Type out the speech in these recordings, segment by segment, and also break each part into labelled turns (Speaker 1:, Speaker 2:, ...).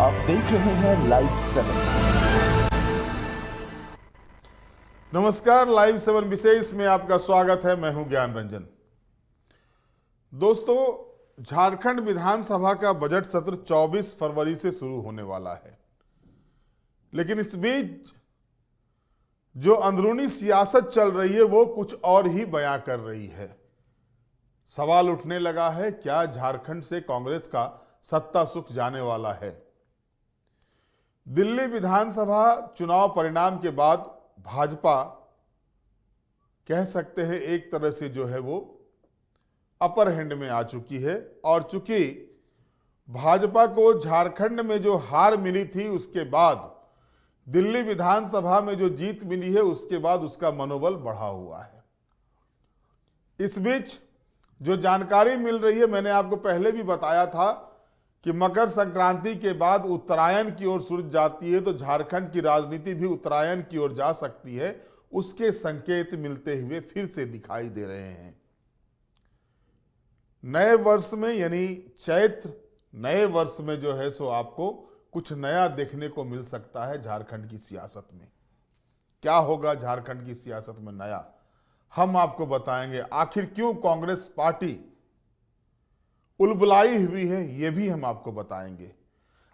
Speaker 1: आप देख रहे हैं लाइव 7।
Speaker 2: नमस्कार, लाइव 7 विशेष में आपका स्वागत है। मैं हूं ज्ञान रंजन। दोस्तों, झारखंड विधानसभा का बजट सत्र 24 फरवरी से शुरू होने वाला है, लेकिन इस बीच जो अंदरूनी सियासत चल रही है वो कुछ और ही बयां कर रही है। सवाल उठने लगा है, क्या झारखंड से कांग्रेस का सत्ता सुख जाने वाला है? दिल्ली विधानसभा चुनाव परिणाम के बाद भाजपा कह सकते हैं एक तरह से जो है वो अपर हैंड में आ चुकी है, और चूंकि भाजपा को झारखंड में जो हार मिली थी उसके बाद दिल्ली विधानसभा में जो जीत मिली है उसके बाद उसका मनोबल बढ़ा हुआ है। इस बीच जो जानकारी मिल रही है, मैंने आपको पहले भी बताया था कि मकर संक्रांति के बाद उत्तरायण की ओर सूरज जाती है तो झारखंड की राजनीति भी उत्तरायण की ओर जा सकती है। उसके संकेत मिलते हुए फिर से दिखाई दे रहे हैं। नए वर्ष में यानी चैत्र नए वर्ष में जो है सो आपको कुछ नया देखने को मिल सकता है झारखंड की सियासत में। क्या होगा झारखंड की सियासत में नया, हम आपको बताएंगे। आखिर क्यों कांग्रेस पार्टी उलबुलाई हुई है, यह भी हम आपको बताएंगे।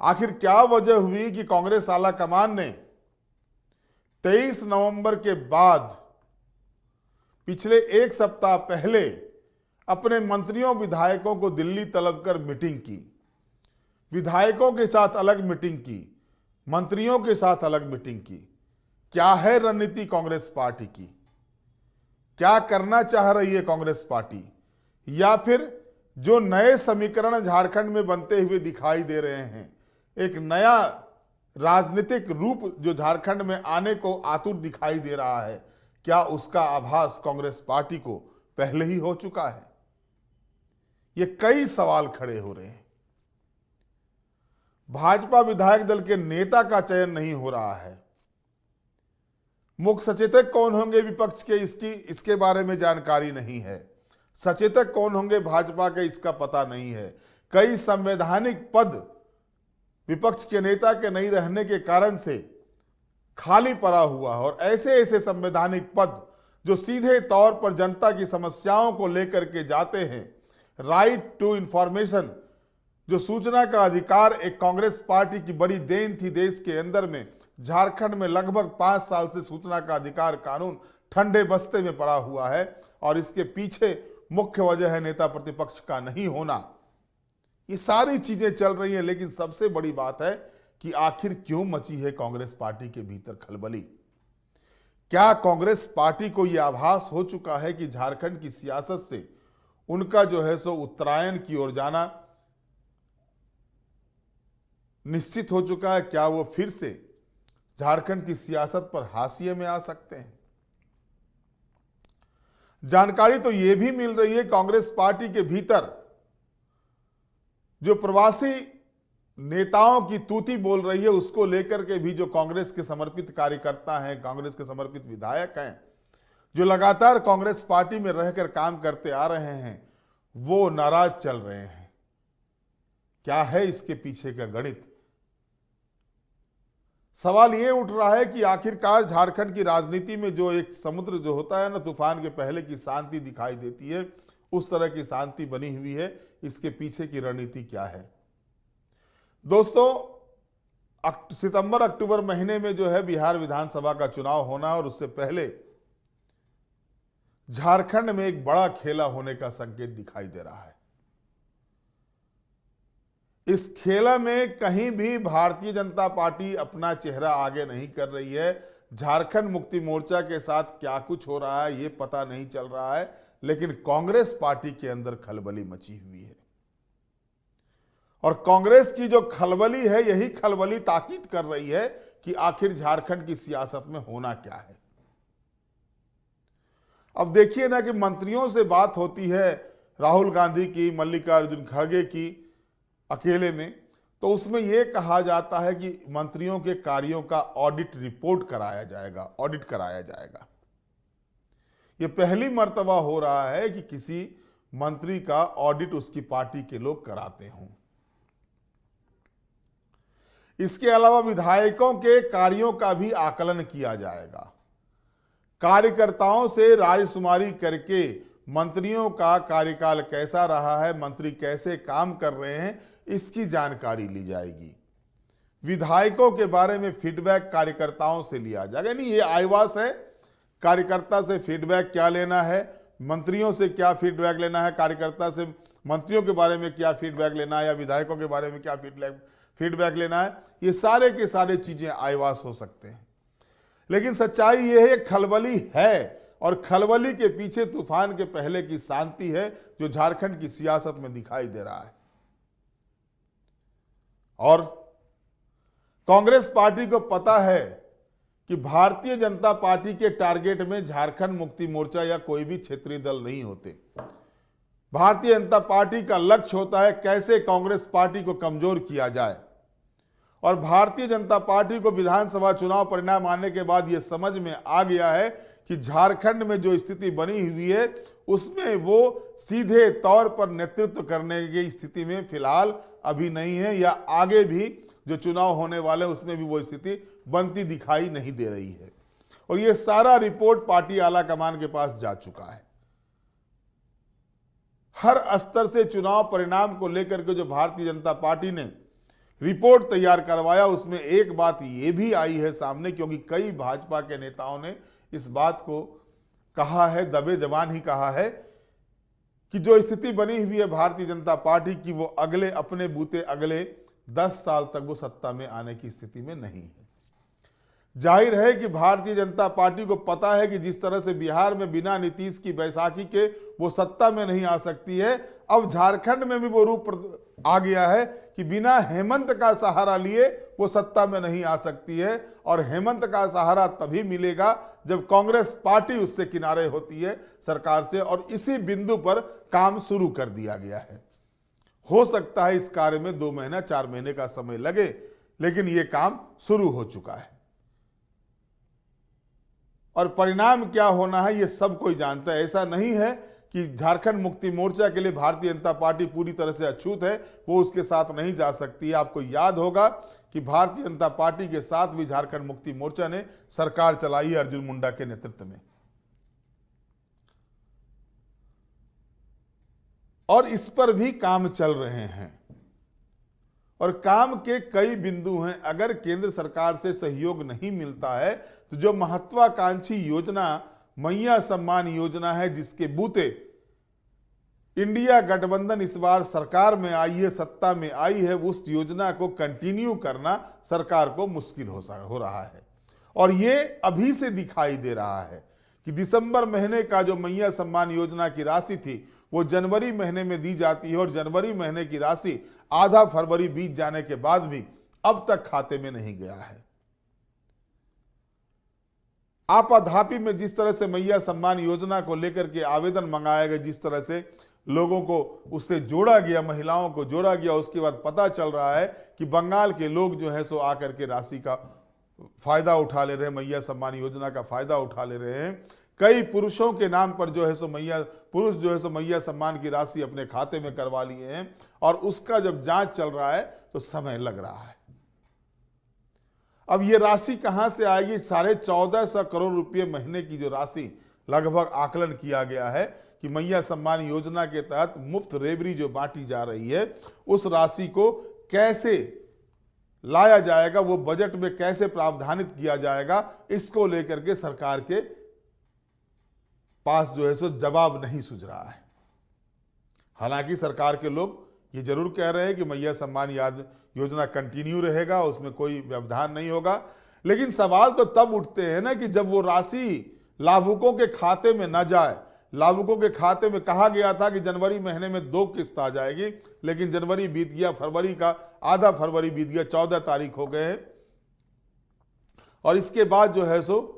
Speaker 2: आखिर क्या वजह हुई कि कांग्रेस आला कमान ने 23 नवंबर के बाद पिछले एक सप्ताह पहले अपने मंत्रियों विधायकों को दिल्ली तलब कर मीटिंग की, विधायकों के साथ अलग मीटिंग की, मंत्रियों के साथ अलग मीटिंग की। क्या है रणनीति कांग्रेस पार्टी की? क्या करना चाह रही है कांग्रेस पार्टी? या फिर जो नए समीकरण झारखंड में बनते हुए दिखाई दे रहे हैं, एक नया राजनीतिक रूप जो झारखंड में आने को आतुर दिखाई दे रहा है, क्या उसका आभास कांग्रेस पार्टी को पहले ही हो चुका है? ये कई सवाल खड़े हो रहे हैं। भाजपा विधायक दल के नेता का चयन नहीं हो रहा है। मुख्य सचेतक कौन होंगे विपक्ष के, इसके बारे में जानकारी नहीं है। सचेतक कौन होंगे भाजपा के, इसका पता नहीं है। कई संवैधानिक पद विपक्ष के नेता के नहीं रहने के कारण से खाली पड़ा हुआ है, और ऐसे ऐसे संवैधानिक पद जो सीधे तौर पर जनता की समस्याओं को लेकर के जाते हैं। राइट टू इंफॉर्मेशन, जो सूचना का अधिकार एक कांग्रेस पार्टी की बड़ी देन थी देश के अंदर में। झारखंड में लगभग 5 साल से सूचना का अधिकार कानून ठंडे बस्ते में पड़ा हुआ है, और इसके पीछे मुख्य वजह है नेता प्रतिपक्ष का नहीं होना। ये सारी चीजें चल रही हैं, लेकिन सबसे बड़ी बात है कि आखिर क्यों मची है कांग्रेस पार्टी के भीतर खलबली? क्या कांग्रेस पार्टी को यह आभास हो चुका है कि झारखंड की सियासत से उनका जो है सो उत्तरायण की ओर जाना निश्चित हो चुका है? क्या वो फिर से झारखंड की सियासत पर हाशिए में आ सकते हैं? जानकारी तो यह भी मिल रही है कांग्रेस पार्टी के भीतर जो प्रवासी नेताओं की तूती बोल रही है, उसको लेकर के भी जो कांग्रेस के समर्पित कार्यकर्ता हैं, कांग्रेस के समर्पित विधायक हैं, जो लगातार कांग्रेस पार्टी में रहकर काम करते आ रहे हैं, वो नाराज चल रहे हैं। क्या है इसके पीछे का गणित? सवाल ये उठ रहा है कि आखिरकार झारखंड की राजनीति में जो एक समुद्र जो होता है ना, तूफान के पहले की शांति दिखाई देती है, उस तरह की शांति बनी हुई है। इसके पीछे की रणनीति क्या है? दोस्तों, सितंबर अक्टूबर महीने में जो है बिहार विधानसभा का चुनाव होना, और उससे पहले झारखंड में एक बड़ा खेला होने का संकेत दिखाई दे रहा है। इस खेला में कहीं भी भारतीय जनता पार्टी अपना चेहरा आगे नहीं कर रही है। झारखंड मुक्ति मोर्चा के साथ क्या कुछ हो रहा है ये पता नहीं चल रहा है, लेकिन कांग्रेस पार्टी के अंदर खलबली मची हुई है। और कांग्रेस की जो खलबली है, यही खलबली ताकीद कर रही है कि आखिर झारखंड की सियासत में होना क्या है। अब देखिए ना कि मंत्रियों से बात होती है, राहुल गांधी की, मल्लिकार्जुन खड़गे की, अकेले में, तो उसमें यह कहा जाता है कि मंत्रियों के कार्यों का ऑडिट रिपोर्ट कराया जाएगा, ऑडिट कराया जाएगा। यह पहली मर्तबा हो रहा है कि किसी मंत्री का ऑडिट उसकी पार्टी के लोग कराते हों। इसके अलावा विधायकों के कार्यों का भी आकलन किया जाएगा। कार्यकर्ताओं से रायशुमारी करके मंत्रियों का कार्यकाल कैसा रहा है, मंत्री कैसे काम कर रहे हैं, इसकी जानकारी ली जाएगी। विधायकों के बारे में फीडबैक कार्यकर्ताओं से लिया जाएगा। नहीं, ये आईवास है, कार्यकर्ता से फीडबैक क्या लेना है, मंत्रियों से क्या फीडबैक लेना है, कार्यकर्ता से मंत्रियों के बारे में क्या फीडबैक लेना है, या विधायकों के बारे में क्या फीडबैक लेना है, ये सारे के सारे चीजें आईवास हो सकते हैं। लेकिन सच्चाई यह है, खलबली है, और खलबली के पीछे तूफान के पहले की शांति है जो झारखंड की सियासत में दिखाई दे रहा है। और कांग्रेस पार्टी को पता है कि भारतीय जनता पार्टी के टारगेट में झारखंड मुक्ति मोर्चा या कोई भी क्षेत्रीय दल नहीं होते। भारतीय जनता पार्टी का लक्ष्य होता है कैसे कांग्रेस पार्टी को कमजोर किया जाए। और भारतीय जनता पार्टी को विधानसभा चुनाव परिणाम आने के बाद यह समझ में आ गया है कि झारखंड में जो स्थिति बनी हुई है उसमें वो सीधे तौर पर नेतृत्व करने की स्थिति में फिलहाल अभी नहीं है, या आगे भी जो चुनाव होने वाले उसमें भी वो स्थिति बनती दिखाई नहीं दे रही है। और ये सारा रिपोर्ट पार्टी आला कमान के पास जा चुका है। हर स्तर से चुनाव परिणाम को लेकर के जो भारतीय जनता पार्टी ने रिपोर्ट तैयार करवाया उसमें एक बात ये भी आई है सामने, क्योंकि कई भाजपा के नेताओं ने इस बात को कहा है, दबे जबान ही कहा है कि जो स्थिति बनी हुई है भारतीय जनता पार्टी की, वो अगले अपने बूते अगले 10 साल तक वो सत्ता में आने की स्थिति में नहीं है। जाहिर है कि भारतीय जनता पार्टी को पता है कि जिस तरह से बिहार में बिना नीतीश की बैसाखी के वो सत्ता में नहीं आ सकती है, अब झारखंड में भी वो रूप आ गया है कि बिना हेमंत का सहारा लिए वो सत्ता में नहीं आ सकती है। और हेमंत का सहारा तभी मिलेगा जब कांग्रेस पार्टी उससे किनारे होती है सरकार से, और इसी बिंदु पर काम शुरू कर दिया गया है। हो सकता है इस कार्य में 2 महीना 4 महीने का समय लगे, लेकिन ये काम शुरू हो चुका है। और परिणाम क्या होना है ये सब कोई जानता है। ऐसा नहीं है कि झारखंड मुक्ति मोर्चा के लिए भारतीय जनता पार्टी पूरी तरह से अछूत है, वो उसके साथ नहीं जा सकती है। आपको याद होगा कि भारतीय जनता पार्टी के साथ भी झारखंड मुक्ति मोर्चा ने सरकार चलाई है अर्जुन मुंडा के नेतृत्व में, और इस पर भी काम चल रहे हैं। और काम के कई बिंदु हैं। अगर केंद्र सरकार से सहयोग नहीं मिलता है तो जो महत्वाकांक्षी योजना मैया सम्मान योजना है, जिसके बूते इंडिया गठबंधन इस बार सरकार में आई है, सत्ता में आई है, उस योजना को कंटिन्यू करना सरकार को मुश्किल हो रहा है। और ये अभी से दिखाई दे रहा है कि दिसंबर महीने का जो मैया सम्मान योजना की राशि थी वो जनवरी महीने में दी जाती है, और जनवरी महीने की राशि आधा फरवरी बीत जाने के बाद भी अब तक खाते में नहीं गया है। आपाधापी में जिस तरह से मैया सम्मान योजना को लेकर के आवेदन मंगाया गया, जिस तरह से लोगों को उससे जोड़ा गया, महिलाओं को जोड़ा गया, उसके बाद पता चल रहा है कि बंगाल के लोग जो है सो आकर के राशि का फायदा उठा ले रहे हैं, मैया सम्मान योजना का फायदा उठा ले रहे हैं। कई पुरुषों के नाम पर जो है सो पुरुष जो है सो मैया सम्मान की राशि अपने खाते में करवा लिए हैं, और उसका जब जांच चल रहा है तो समय लग रहा है। अब ये राशि कहां से आएगी? 1450 करोड़ रुपए महीने की जो राशि लगभग आकलन किया गया है कि मैया सम्मान योजना के तहत मुफ्त रेवड़ी जो बांटी जा रही है, उस राशि को कैसे लाया जाएगा, वो बजट में कैसे प्रावधानित किया जाएगा, इसको लेकर के सरकार के पास जो है सो जवाब नहीं सूझ रहा है। हालांकि सरकार के लोग ये जरूर कह रहे हैं कि मैया सम्मान योजना कंटिन्यू रहेगा, उसमें कोई व्यवधान नहीं होगा। लेकिन सवाल तो तब उठते हैं ना कि जब वो राशि लाभुकों के खाते में न जाए। लाभुकों के खाते में कहा गया था कि जनवरी महीने में 2 किस्त आ जाएगी, लेकिन जनवरी बीत गया, फरवरी का आधा फरवरी बीत गया, 14 तारीख हो गए हैं, और इसके बाद जो है सो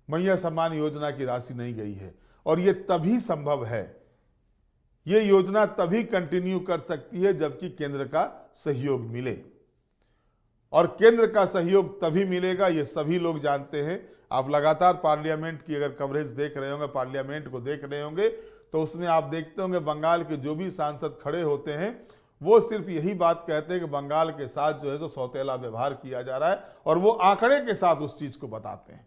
Speaker 2: मैया सम्मान योजना की राशि नहीं गई है। और ये तभी संभव है, ये योजना तभी कंटिन्यू कर सकती है जबकि केंद्र का सहयोग मिले, और केंद्र का सहयोग तभी मिलेगा, ये सभी लोग जानते हैं। आप लगातार पार्लियामेंट की अगर कवरेज देख रहे होंगे, पार्लियामेंट को देख रहे होंगे, तो उसमें आप देखते होंगे बंगाल के जो भी सांसद खड़े होते हैं वो सिर्फ यही बात कहते हैं कि बंगाल के साथ जो है सो सौतेला व्यवहार किया जा रहा है, और वो आंकड़े के साथ उस चीज को बताते हैं।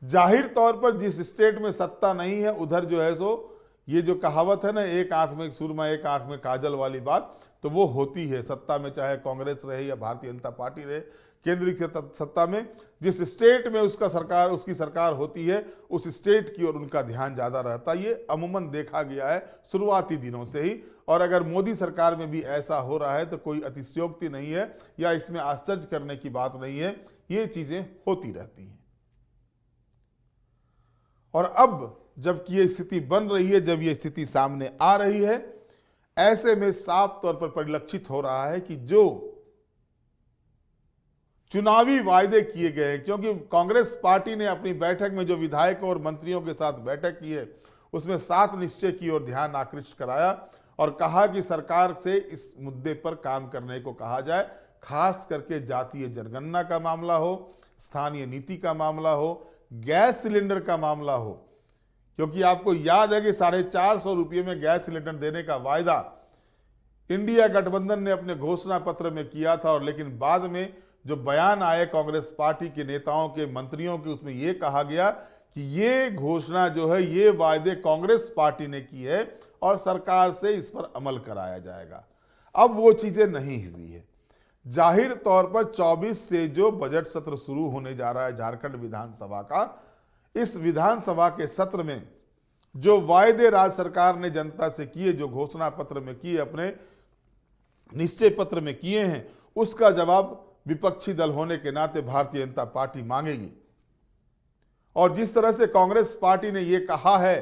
Speaker 2: जाहिर तौर पर जिस स्टेट में सत्ता नहीं है उधर जो है सो ये जो कहावत है ना, एक आंख में सुरमा एक आंख में काजल वाली बात, तो वो होती है। सत्ता में चाहे कांग्रेस रहे या भारतीय जनता पार्टी रहे, केंद्रीय सत्ता में जिस स्टेट में उसकी सरकार होती है, उस स्टेट की ओर उनका ध्यान ज्यादा रहता है। ये अमूमन देखा गया है शुरुआती दिनों से ही, और अगर मोदी सरकार में भी ऐसा हो रहा है तो कोई अतिशयोक्ति नहीं है या इसमें आश्चर्य करने की बात नहीं है, ये चीजें होती रहती हैं। और अब जबकि ये स्थिति बन रही है, जब ये स्थिति सामने आ रही है, ऐसे में साफ तौर पर परिलक्षित हो रहा है कि जो चुनावी वायदे किए गए हैं, क्योंकि कांग्रेस पार्टी ने अपनी बैठक में जो विधायकों और मंत्रियों के साथ बैठक की है उसमें 7 निश्चय की ओर ध्यान आकृष्ट कराया और कहा कि सरकार से इस मुद्दे पर काम करने को कहा जाए, खास करके जातीय जनगणना का मामला हो, स्थानीय नीति का मामला हो, गैस सिलेंडर का मामला हो। क्योंकि आपको याद है कि 450 रुपये में गैस सिलेंडर देने का वायदा इंडिया गठबंधन ने अपने घोषणा पत्र में किया था, और लेकिन बाद में जो बयान आए कांग्रेस पार्टी के नेताओं के, मंत्रियों के, उसमें यह कहा गया कि ये घोषणा जो है, ये वायदे कांग्रेस पार्टी ने की है और सरकार से इस पर अमल कराया जाएगा। अब वो चीजें नहीं हुई है। जाहिर तौर पर 24 से जो बजट सत्र शुरू होने जा रहा है झारखंड विधानसभा का, इस विधानसभा के सत्र में जो वायदे राज्य सरकार ने जनता से किए, जो घोषणा पत्र में किए, अपने निश्चय पत्र में किए हैं, उसका जवाब विपक्षी दल होने के नाते भारतीय जनता पार्टी मांगेगी। और जिस तरह से कांग्रेस पार्टी ने यह कहा है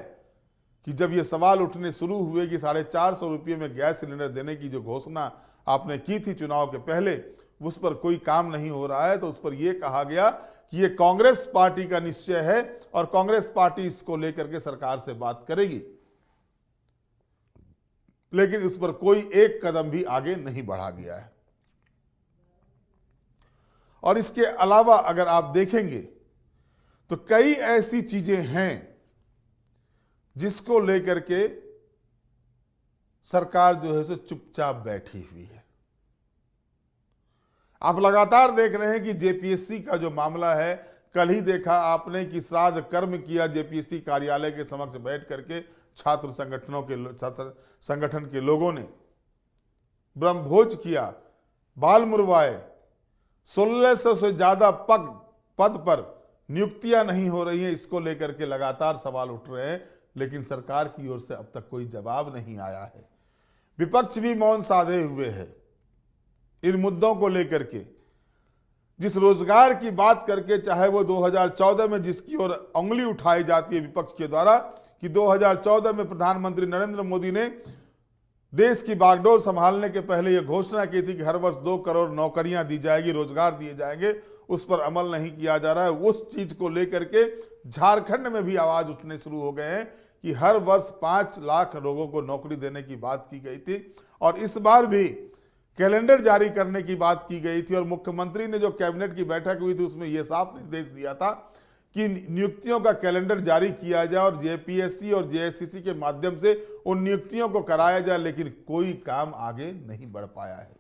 Speaker 2: कि जब ये सवाल उठने शुरू हुए कि 450 रुपये में गैस सिलेंडर देने की जो घोषणा आपने की थी चुनाव के पहले, उस पर कोई काम नहीं हो रहा है, तो उस पर यह कहा गया कि ये कांग्रेस पार्टी का निश्चय है और कांग्रेस पार्टी इसको लेकर के सरकार से बात करेगी, लेकिन उस पर कोई एक कदम भी आगे नहीं बढ़ा गया है। और इसके अलावा अगर आप देखेंगे तो कई ऐसी चीजें हैं जिसको लेकर के सरकार जो है सो चुपचाप बैठी हुई है। आप लगातार देख रहे हैं कि जेपीएससी का जो मामला है, कल ही देखा आपने कि श्राद्ध कर्म किया जेपीएससी कार्यालय के समक्ष बैठ करके छात्र संगठन के लोगों ने, ब्रह्मभोज किया, बाल मुरवाए, 1600 से ज्यादा पद पर नियुक्तियां नहीं हो रही हैं, इसको लेकर के लगातार सवाल उठ रहे हैं, लेकिन सरकार की ओर से अब तक कोई जवाब नहीं आया है। विपक्ष भी मौन साधे हुए है इन मुद्दों को लेकर के। जिस रोजगार की बात करके, चाहे वो 2014 में जिसकी ओर उंगली उठाई जाती है विपक्ष के द्वारा कि 2014 में प्रधानमंत्री नरेंद्र मोदी ने देश की बागडोर संभालने के पहले यह घोषणा की थी कि हर वर्ष 2 करोड़ नौकरियां दी जाएगी, रोजगार दिए जाएंगे, उस पर अमल नहीं किया जा रहा है। उस चीज को लेकर के झारखंड में भी आवाज उठने शुरू हो गए हैं कि हर वर्ष 5 लाख लोगों को नौकरी देने की बात की गई थी, और इस बार भी कैलेंडर जारी करने की बात की गई थी। और मुख्यमंत्री ने जो कैबिनेट की बैठक हुई थी उसमें यह साफ निर्देश दिया था कि नियुक्तियों का कैलेंडर जारी किया जाए और जेपीएससी और जेएससीसी के माध्यम से उन नियुक्तियों को कराया जाए, लेकिन कोई काम आगे नहीं बढ़ पाया है।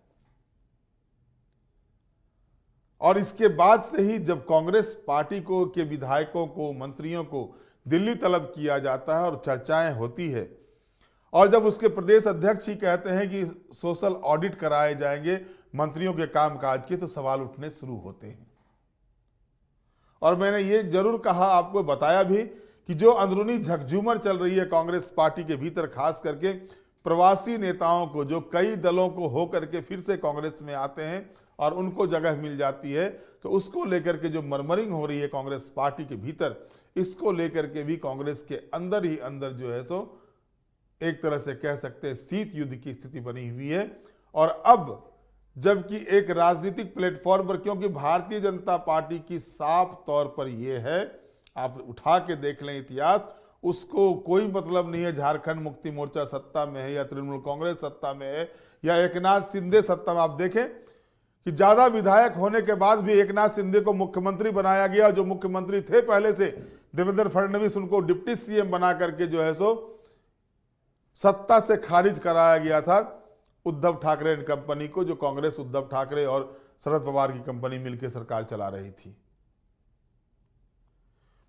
Speaker 2: और इसके बाद से ही जब कांग्रेस पार्टी को के विधायकों को, मंत्रियों को दिल्ली तलब किया जाता है और चर्चाएं होती है, और जब उसके प्रदेश अध्यक्ष ही कहते हैं कि सोशल ऑडिट कराए जाएंगे मंत्रियों के कामकाज के, तो सवाल उठने शुरू होते हैं। और मैंने ये जरूर कहा, आपको बताया भी कि जो अंदरूनी झकझूमर चल रही है कांग्रेस पार्टी के भीतर, खास करके प्रवासी नेताओं को जो कई दलों को होकर के फिर से कांग्रेस में आते हैं और उनको जगह मिल जाती है, तो उसको लेकर के जो मरमरिंग हो रही है कांग्रेस पार्टी के भीतर, इसको लेकर के भी कांग्रेस के अंदर ही अंदर जो है सो एक तरह से कह सकते हैं शीत युद्ध की स्थिति बनी हुई है। और अब जबकि एक राजनीतिक प्लेटफॉर्म पर, क्योंकि भारतीय जनता पार्टी की साफ तौर पर यह है, आप उठा के देख लें इतिहास, उसको कोई मतलब नहीं है झारखंड मुक्ति मोर्चा सत्ता में है या तृणमूल कांग्रेस सत्ता में है या एकनाथ शिंदे सत्ता में। आप देखें कि ज्यादा विधायक होने के बाद भी एकनाथ शिंदे को मुख्यमंत्री बनाया गया, जो मुख्यमंत्री थे पहले से देवेंद्र फडणवीस, उनको डिप्टी सीएम बना करके जो है सो सत्ता से खारिज कराया गया था। उद्धव ठाकरे एंड कंपनी को, जो कांग्रेस उद्धव ठाकरे और शरद पवार की कंपनी मिलकर सरकार चला रही थी।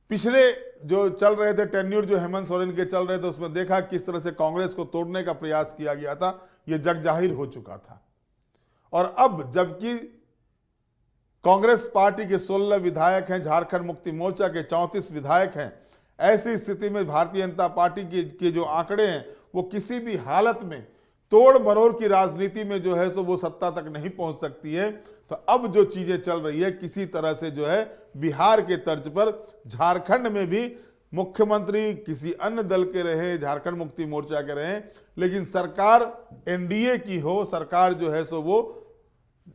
Speaker 2: पिछले जो चल रहे थे टेन्यूर जो हेमंत सोरेन के चल रहे थे, उसमें देखा किस तरह से कांग्रेस को तोड़ने का प्रयास किया गया था, यह जग जाहिर हो चुका था। और अब जबकि कांग्रेस पार्टी के 16 विधायक हैं, झारखंड मुक्ति मोर्चा के 34 विधायक हैं, ऐसी स्थिति में भारतीय जनता पार्टी के जो आंकड़े हैं वो किसी भी हालत में तोड़ मरोड़ की राजनीति में जो है सो वो सत्ता तक नहीं पहुंच सकती है। तो अब जो चीजें चल रही है किसी तरह से जो है बिहार के तर्ज पर झारखंड में भी मुख्यमंत्री किसी अन्य दल के रहे, झारखंड मुक्ति मोर्चा के रहे, लेकिन सरकार एनडीए की हो, सरकार जो है सो वो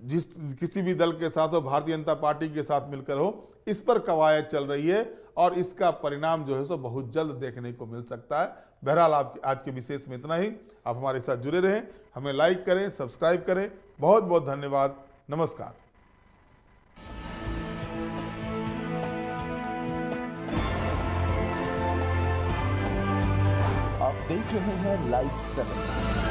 Speaker 2: जिस किसी भी दल के साथ हो, भारतीय जनता पार्टी के साथ मिलकर हो, इस पर कवायद चल रही है और इसका परिणाम जो है सो बहुत जल्द देखने को मिल सकता है। बहरहाल आप आज के विशेष में इतना ही। आप हमारे साथ जुड़े रहें, हमें लाइक करें, सब्सक्राइब करें। बहुत बहुत धन्यवाद। नमस्कार।
Speaker 1: आप देख रहे हैं लाइव 7।